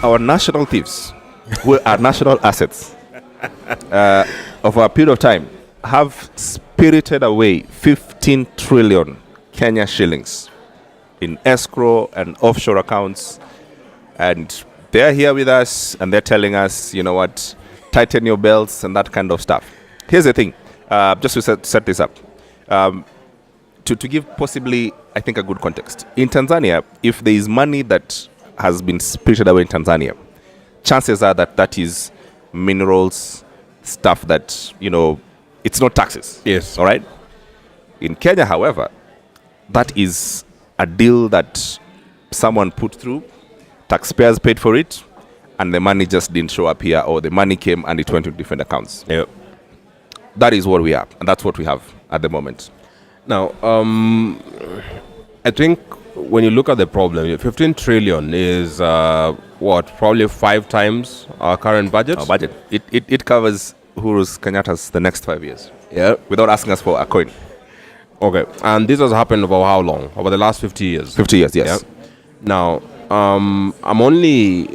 our national thieves, who are national assets, over a period of time, have spirited away 15 trillion Kenya shillings in escrow and offshore accounts. And they're here with us and they're telling us, you know what, tighten your belts and that kind of stuff. Here's the thing, just to set this up, to give possibly, I think, a good context. In Tanzania, if there is money that has been spirited away in Tanzania, chances are that is minerals, stuff that, you know, it's not taxes. Yes. All right? In Kenya, however, that is a deal that someone put through, taxpayers paid for it, and the money just didn't show up here, or the money came and it went to different accounts. Yep. That is what we are, and that's what we have at the moment. Now, I think when you look at the problem, 15 trillion is probably 5 times our current budget? Our budget. It covers Uhuru's Kenyatta's the next 5 years. Yeah. Without asking us for a coin. Okay. And this has happened over how long? Over the last 50 years? 50 years, yes. Yeah. Now, I'm only...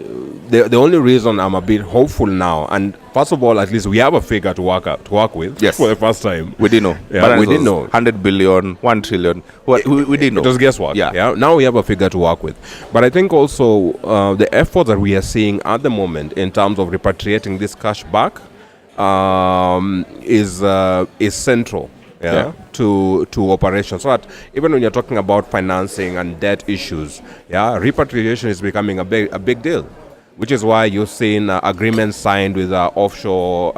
The only reason I'm a bit hopeful now, and first of all, at least we have a figure to work with. Yes. For the first time. We didn't know. Yeah, we didn't know. 100 billion, 1 trillion. We didn't know. It was guesswork. Yeah. Now we have a figure to work with. But I think also the effort that we are seeing at the moment in terms of repatriating this cash back is central. To operations, so that even when you're talking about financing and debt issues, repatriation is becoming a big deal, which is why you've seen agreements signed with offshore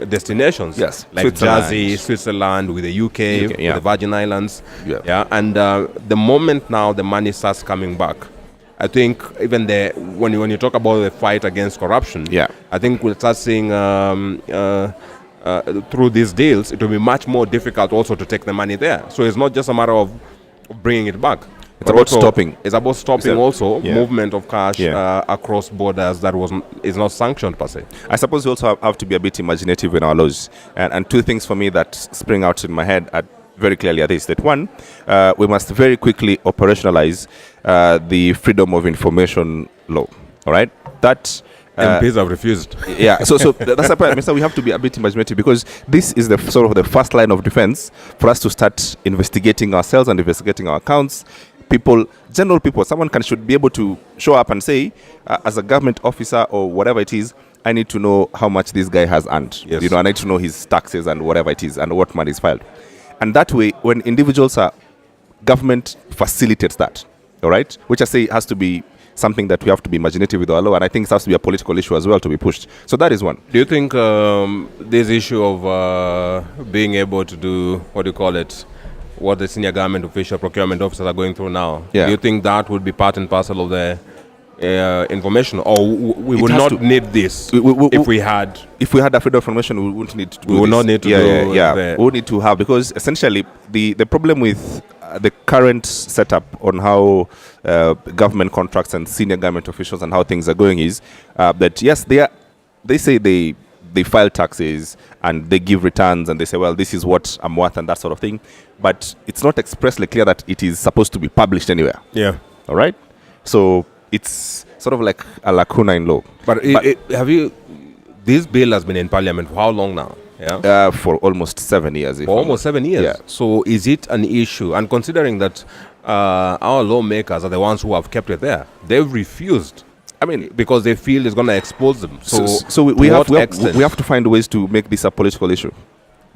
destinations, like Jersey, Switzerland, with the UK, with the Virgin Islands, and the moment now the money starts coming back, I think even when you talk about the fight against corruption, I think we'll start seeing through these deals, it will be much more difficult also to take the money there. So it's not just a matter of bringing it back. It's about stopping. It's about stopping movement of cash across borders that is not sanctioned per se. I suppose we also have to be a bit imaginative in our laws. And 2 things for me that spring out in my head are very clearly are this. That one, we must very quickly operationalize the Freedom of Information law. All right? That... MPs have refused. So that's the point. We have to be a bit imaginative, because this is the sort of the first line of defense for us to start investigating ourselves and investigating our accounts. General people, someone should be able to show up and say, as a government officer or whatever it is, I need to know how much this guy has earned. Yes. You know, I need to know his taxes and whatever it is and what money is filed. And that way, when individuals government facilitates that, all right, which I say has to be something that we have to be imaginative with our law, and I think it has to be a political issue as well to be pushed. So that is one. Do you think this issue of being able to do, what the senior government official procurement officers are going through now, do you think that would be part and parcel of the information, or we would not need this if we had a freedom of information? We wouldn't need to do this. We would not need to do we would need to have, because essentially the problem with the current setup on how government contracts and senior government officials and how things are going is that yes, they say they file taxes and they give returns and they say, well, this is what I'm worth and that sort of thing, but it's not expressly clear that it is supposed to be published anywhere. Yeah. All right. So it's sort of like a lacuna in law. But this bill has been in Parliament for how long now? For almost 7 years. Almost 7 years. Yeah. So is it an issue? And considering that our lawmakers are the ones who have kept it there, they've refused. I mean, because they feel it's going to expose them. So we have to find ways to make this a political issue,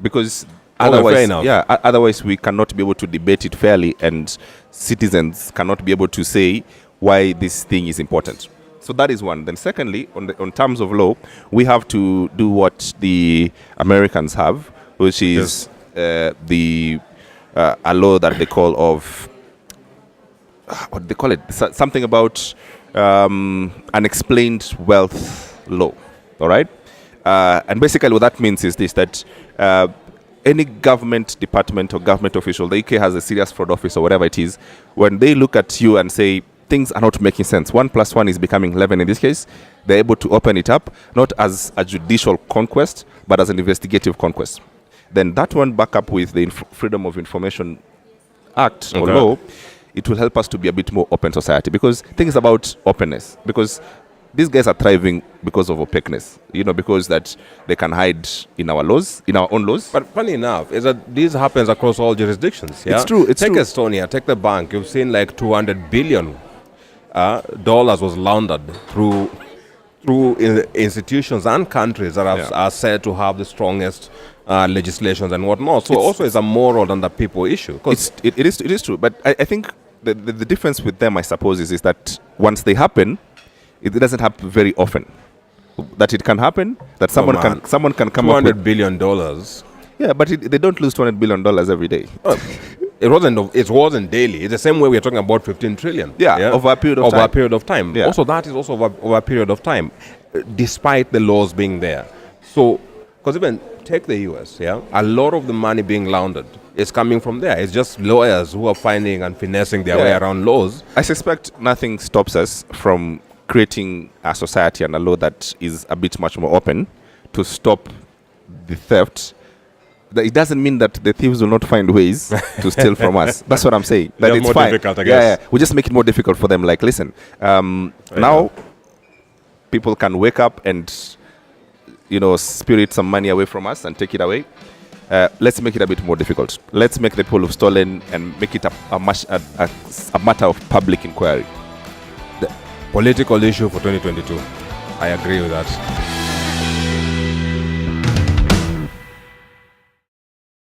because otherwise we cannot be able to debate it fairly, and citizens cannot be able to say why this thing is important. So that is one. Then secondly, on terms of law, we have to do what the Americans have, which is a law that they call of, what do they call it? Something about unexplained wealth law. All right? And basically what that means is this, that any government department or government official, the UK has a serious fraud office or whatever it is, when they look at you and say, things are not making sense, 1 + 1 is becoming 11 in this case, they're able to open it up, not as a judicial conquest, but as an investigative conquest. Then that one, back up with the Freedom of Information Act or law, it will help us to be a bit more open society, because things about openness. Because these guys are thriving because of opaqueness, because that they can hide in our laws, in our own laws. But funny enough, is that this happens across all jurisdictions. Yeah? It's true. Take Estonia, take the bank. You've seen like $200 billion dollars was laundered through institutions and countries that are said to have the strongest legislations and whatnot. So also it's a moral than the people issue. It is true. But I think the difference with them, I suppose, is that once they happen, it doesn't happen very often. That it can happen, that someone can come up with $200 billion. Yeah, but they don't lose $200 billion every day. It wasn't daily. It's the same way we're talking about 15 trillion. Yeah, over a period of time. Yeah. Also, that is also over a period of time, despite the laws being there. So, because even take the US, a lot of the money being laundered is coming from there. It's just lawyers who are finding and finessing their way around laws. I suspect nothing stops us from creating a society and a law that is a bit much more open to stop the theft. It doesn't mean that the thieves will not find ways to steal from us. That's what I'm saying. That it's more fine. Difficult, I guess. Yeah. We just make it more difficult for them. Like, listen, now people can wake up and, spirit some money away from us and take it away. Let's make it a bit more difficult. Let's make the people who've stolen and make it a matter of public inquiry. The political issue for 2022. I agree with that.